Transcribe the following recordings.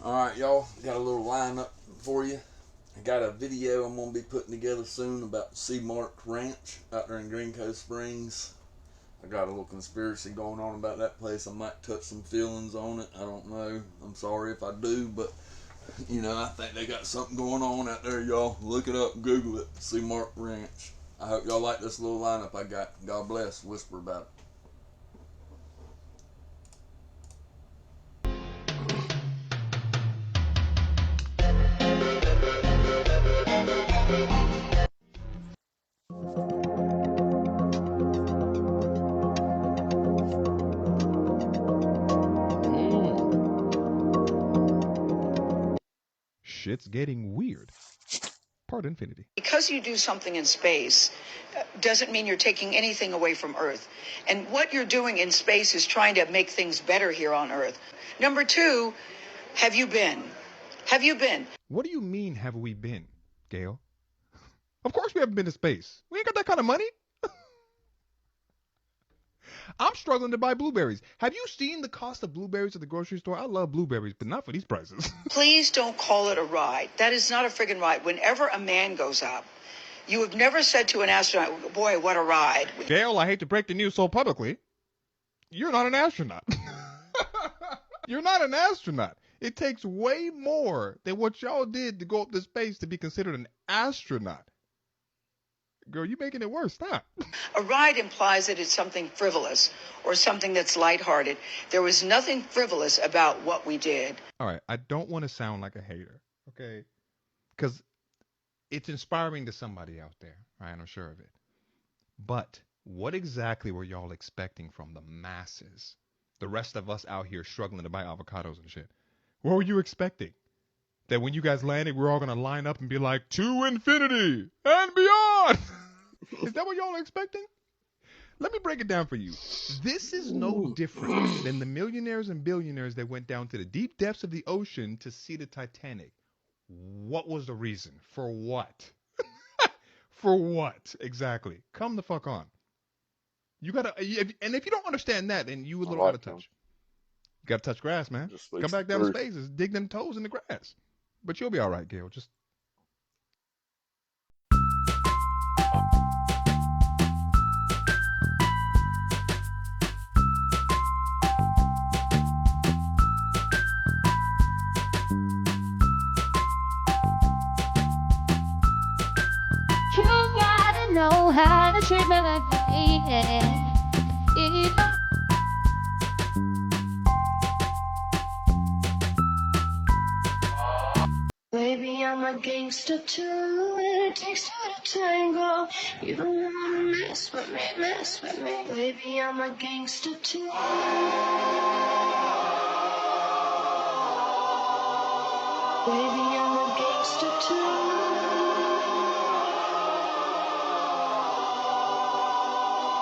Alright, y'all, got a little lineup for you. I got a video I'm going to be putting together soon about Seamark Ranch out there in Green Cove Springs. I got a little conspiracy going on about that place. I might touch some feelings on it. I don't know. I'm sorry if I do, but I think they got something going on out there, y'all. Look it up, Google it. Seamark Ranch. I hope y'all like this little lineup I got. God bless. Whisper about it. Shit's getting weird. Part infinity. Because you do something in space doesn't mean you're taking anything away from Earth. And what you're doing in space is trying to make things better here on Earth. Number two, have you been? Have you been? What do you mean, have we been, Gail? Of course we haven't been to space. We ain't got that kind of money. I'm struggling to buy blueberries. Have you seen the cost of blueberries at the grocery store? I love blueberries, but not for these prices. Please don't call it a ride. That is not a friggin' ride. Whenever a man goes up, you have never said to an astronaut, boy, what a ride. Gail, I hate to break the news so publicly. You're not an astronaut. You're not an astronaut. It takes way more than what y'all did to go up to space to be considered an astronaut. Girl, you're making it worse. Stop. A ride implies that it's something frivolous or something that's lighthearted. There was nothing frivolous about what we did. All right, I don't want to sound like a hater, okay? Because it's inspiring to somebody out there, right? I'm sure of it. But what exactly were y'all expecting from the masses? The rest of us out here struggling to buy avocados and shit. What were you expecting? That when you guys landed, we're all going to line up and be like, to infinity and beyond. Is that what y'all are expecting? Let me break it down for you. This is no different than the millionaires and billionaires that went down to the deep depths of the ocean to see the Titanic. What was the reason? For what? For what? Exactly. Come the fuck on. You gotta, and if you don't understand that, then you a little out of touch. You gotta touch grass, man. Come back down to spaces, dig them toes in the grass. But you'll be all right, Gail. Just. You gotta know how to treat me like a lady. Baby, I'm a gangster too. It takes two to tango. You don't wanna mess with me, mess with me. Baby, I'm a gangster too. Baby, I'm a gangster too.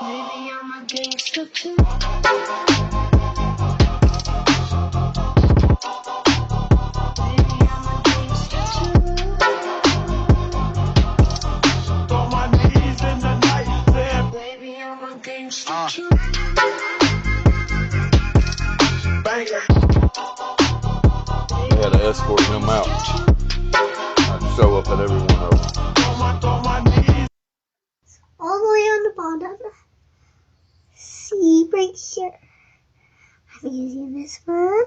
Baby, I'm a gangster too. They had to escort him out. I'd show up at every one of them. All the way on the bottom. See right here. I'm using this one.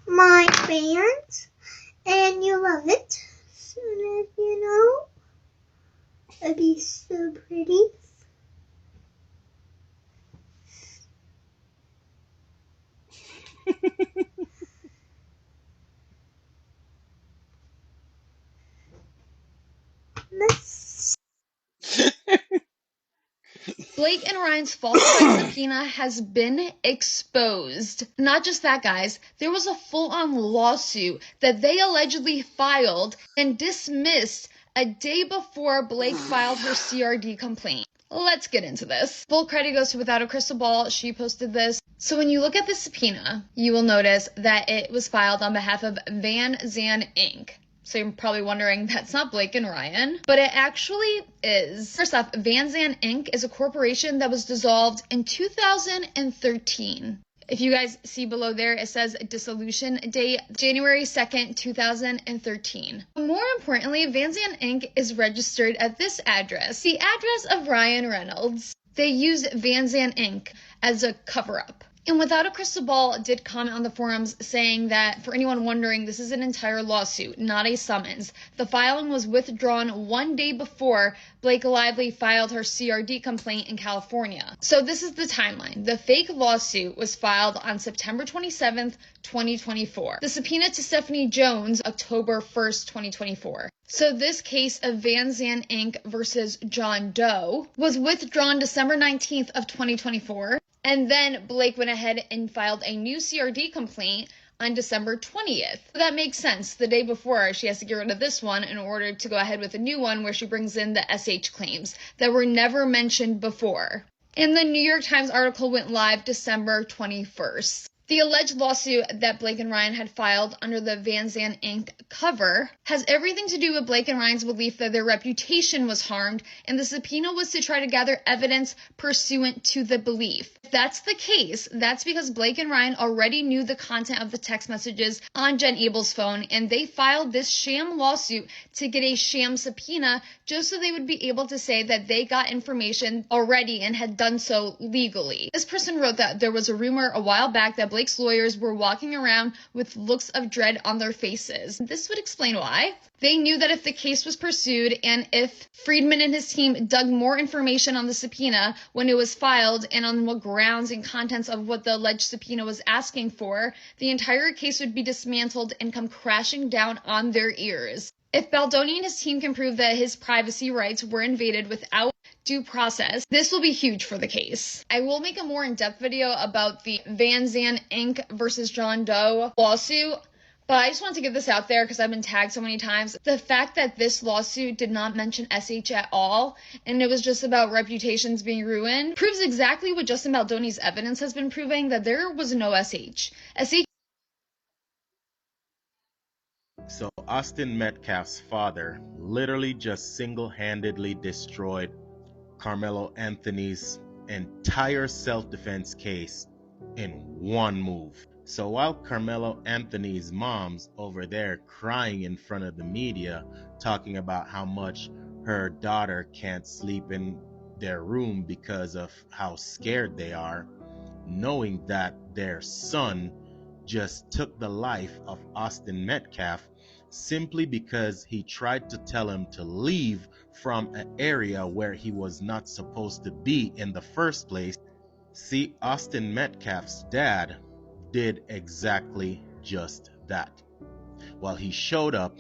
My fans. And you love it. So that you know. It'd be so pretty. Blake and Ryan's falsified subpoena has been exposed. Not just that, guys. There was a full-on lawsuit that they allegedly filed and dismissed a day before Blake filed her CRD complaint. Let's get into this. Full credit goes to Without a Crystal Ball. She posted this. So when you look at the subpoena, you will notice that it was filed on behalf of Van Zandt Inc. So you're probably wondering, that's not Blake and Ryan, but it actually is. First off, Van Zandt Inc. is a corporation that was dissolved in 2013. If you guys see below there, it says dissolution date, January 2nd, 2013. More importantly, Van Zandt Inc. is registered at this address, the address of Ryan Reynolds. They used Van Zandt Inc. as a cover-up. And Without a Crystal Ball did comment on the forums saying that, for anyone wondering, this is an entire lawsuit, not a summons. The filing was withdrawn 1 day before Blake Lively filed her CRD complaint in California. So this is the timeline. The fake lawsuit was filed on September 27th, 2024. The subpoena to Stephanie Jones, October 1st, 2024. So this case of Van Zandt Inc. versus John Doe was withdrawn December 19th of 2024. And then Blake went ahead and filed a new CRD complaint on December 20th. So that makes sense. The day before, she has to get rid of this one in order to go ahead with a new one where she brings in the SH claims that were never mentioned before. And the New York Times article went live December 21st. The alleged lawsuit that Blake and Ryan had filed under the Van Zandt Inc. cover has everything to do with Blake and Ryan's belief that their reputation was harmed, and the subpoena was to try to gather evidence pursuant to the belief. If that's the case, that's because Blake and Ryan already knew the content of the text messages on Jen Abel's phone, and they filed this sham lawsuit to get a sham subpoena just so they would be able to say that they got information already and had done so legally. This person wrote that there was a rumor a while back that Blake's lawyers were walking around with looks of dread on their faces. This would explain why. They knew that if the case was pursued and if Friedman and his team dug more information on the subpoena when it was filed and on what grounds and contents of what the alleged subpoena was asking for, the entire case would be dismantled and come crashing down on their ears. If Baldoni and his team can prove that his privacy rights were invaded without due process, this will be huge for the case. I will make a more in-depth video about the Van Zandt Inc. versus John Doe lawsuit, but I just want to get this out there because I've been tagged so many times. The fact that this lawsuit did not mention SH at all, and it was just about reputations being ruined, proves exactly what Justin Baldoni's evidence has been proving, that there was no SH. So Austin Metcalf's father literally just single-handedly destroyed Carmelo Anthony's entire self-defense case in one move. So while Carmelo Anthony's mom's over there crying in front of the media, talking about how much her daughter can't sleep in their room because of how scared they are, knowing that their son just took the life of Austin Metcalf simply because he tried to tell him to leave from an area where he was not supposed to be in the first place. See, Austin Metcalf's dad did exactly just that. Well, he showed up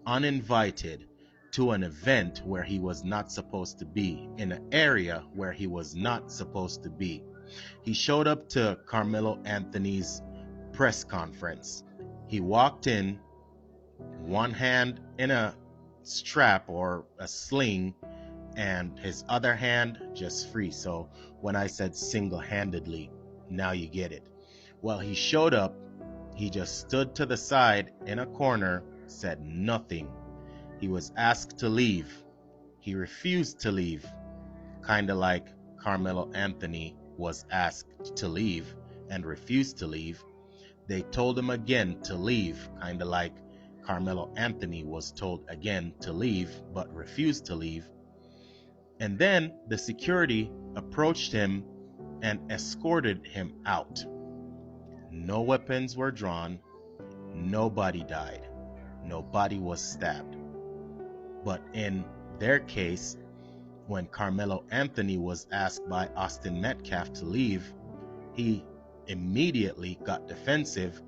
uninvited to an event where he was not supposed to be, in an area where he was not supposed to be. He showed up to Carmelo Anthony's press conference. He walked in, one hand in a strap or a sling, and his other hand just free. So when I said single-handedly, now you get it. Well, he showed up, he just stood to the side in a corner, said nothing. He was asked to leave. He refused to leave, kind of like Carmelo Anthony was asked to leave and refused to leave. They told him again to leave, kind of like Carmelo Anthony was told again to leave but refused to leave. And then the security approached him and escorted him out. No weapons were drawn, nobody died, nobody was stabbed. But in their case, when Carmelo Anthony was asked by Austin Metcalf to leave, he immediately got defensive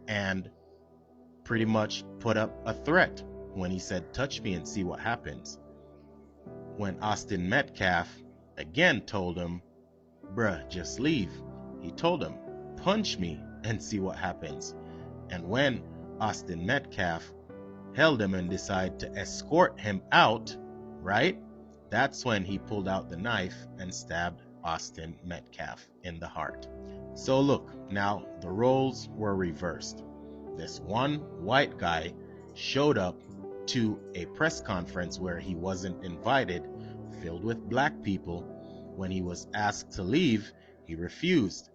and pretty much put up a threat when he said, "Touch me and see what happens." When Austin Metcalf again told him, "Bruh, just leave," he told him, "Punch me and see what happens." And when Austin Metcalf held him and decided to escort him out, right? That's when he pulled out the knife and stabbed Austin Metcalf in the heart. So look, now the roles were reversed. This one white guy showed up to a press conference where he wasn't invited, filled with black people. When he was asked to leave, he refused.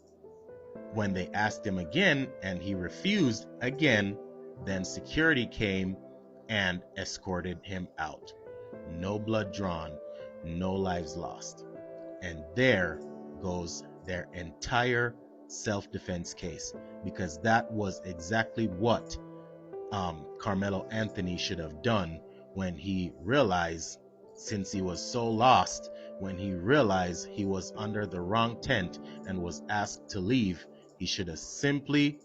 When they asked him again and he refused again, then security came and escorted him out. No blood drawn, no lives lost. And there goes their entire self-defense case, because that was exactly what Carmelo Anthony should have done when he realized, since he was so lost, when he realized he was under the wrong tent and was asked to leave. He should have simply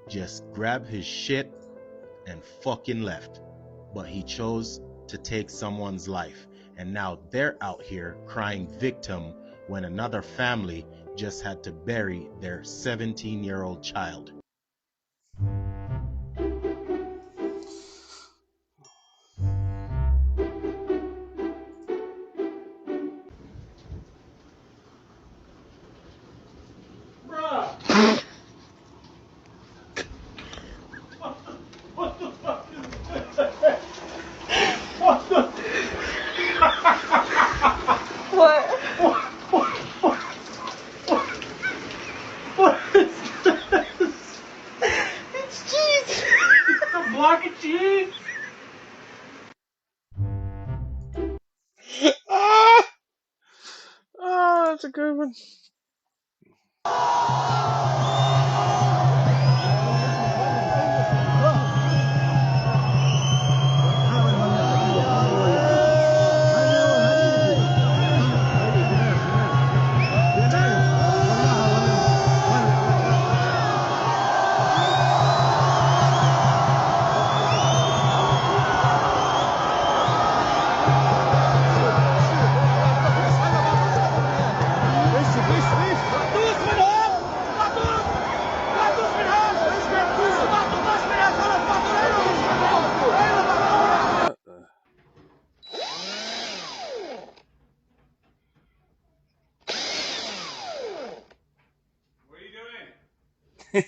just grabbed his shit and fucking left. But he chose to take someone's life, and now they're out here crying victim when another family just had to bury their 17-year-old child. That's a good one. What are you doing?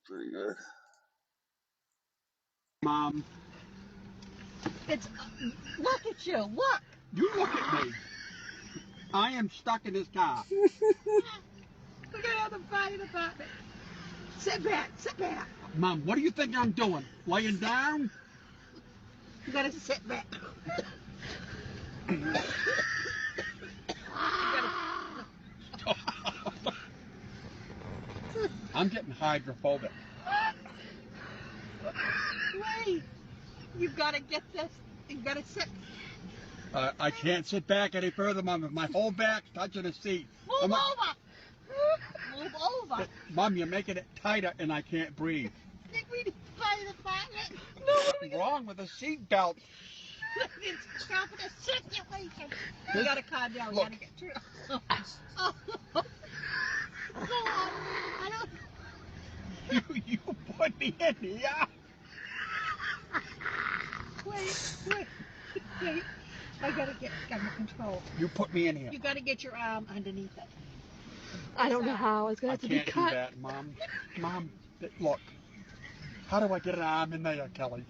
Pretty good. Mom, It's look at you. Look. you look at me. I am stuck in this car. We're gonna have to find an apartment. Sit back. Sit back. Mom, what do you think I'm doing? Laying down? You gotta sit back. I'm getting hydrophobic. Wait. You gotta get this. You gotta sit. I can't sit back any further, Mom. If my whole back's touching the seat. Move over. Move over. Mom, you're making it tighter and I can't breathe. I think we need to find an apartment. What's wrong with the seat belt? It's stopping the circulation. You gotta calm down. We Look. gotta get through. Oh. Go on. I don't. You put me in here. Wait. I gotta get under control. You put me in here. You gotta get your arm underneath it. I don't know how. It's gonna I have to be can't do cut. that, Mom. Mom, look. How do I get an arm in there, Kelly?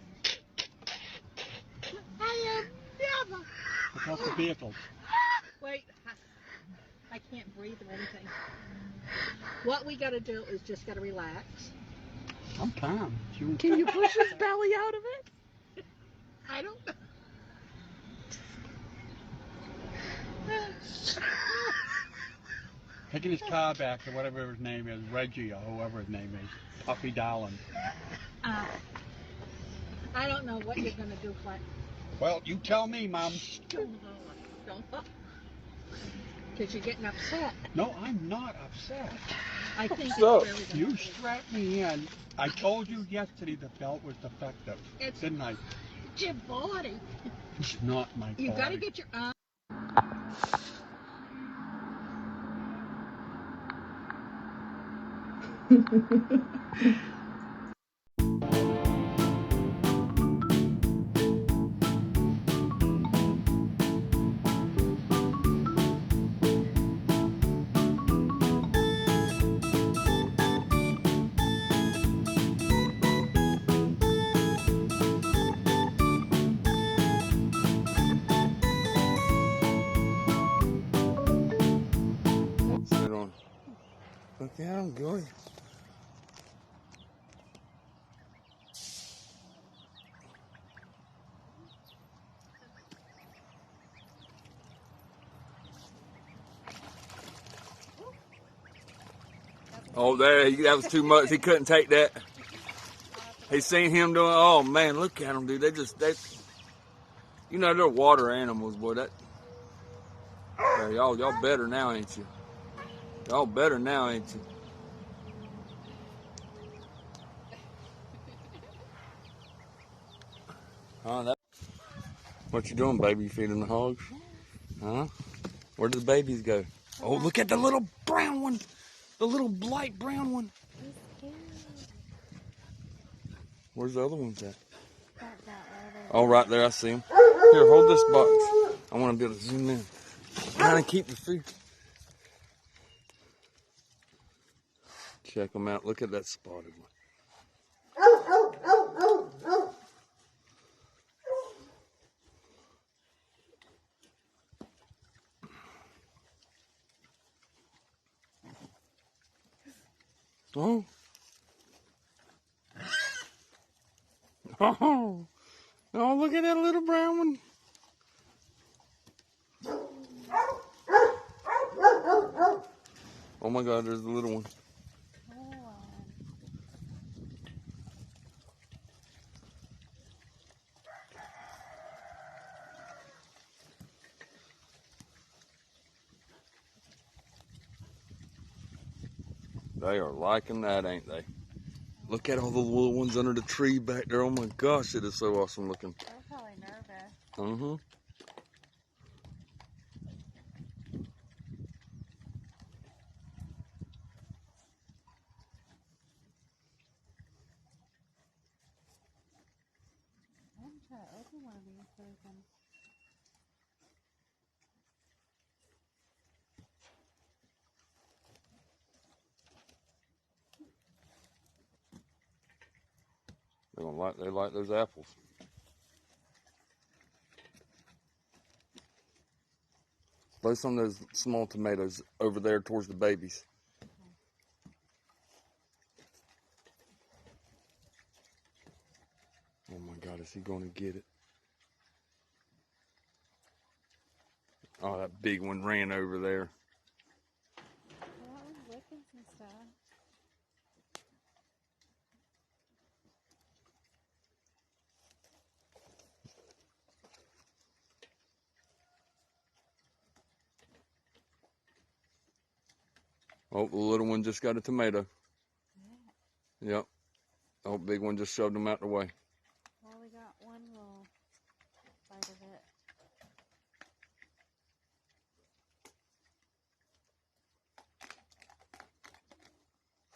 I am never. Without the vehicles. Wait. I can't breathe or anything. What we gotta do is just gotta relax. I'm calm. Can you push his belly out of it? I don't know. Taking his car back to whatever his name is, Reggie or whoever his name is, Puffy Darlin. I don't know what you're gonna do, Flint. Well, you tell me, Mom. Don't. Because you're getting upset. No, I'm not upset. I think So, it's really gonna You be. strapped me in. I told you yesterday the belt was defective, It's didn't I? your body. It's not my You body. gotta get your arm. at them, good. Oh, there, that was too much. He couldn't take that. He seen him doing, oh man, look at them, dude. You know, they're water animals, boy. Y'all better now, ain't you? Y'all better now, ain't you? What you doing, baby? You feeding the hogs? Huh? Where did the babies go? Oh, look at the little brown one. The little light brown one. Where's the other ones at? Oh, right there. I see them. Here, hold this box. I want to be able to zoom in. Kind of keep the food. Check them out. Look at that spotted one. Oh. Oh. Oh, look at that little brown one. Oh my God, there's the little one. They are liking that, ain't they? Look at all the little ones under the tree back there. Oh my gosh, it is so awesome looking. They're probably nervous. Mm-hmm. I'm trying to open one of these so we can. They like those apples. Throw some of those small tomatoes over there towards the babies. Oh my God, is he going to get it? Oh, that big one ran over there. Well, that one's licking some stuff. Oh, the little one just got a tomato. Yep. Oh, big one just shoved them out the way.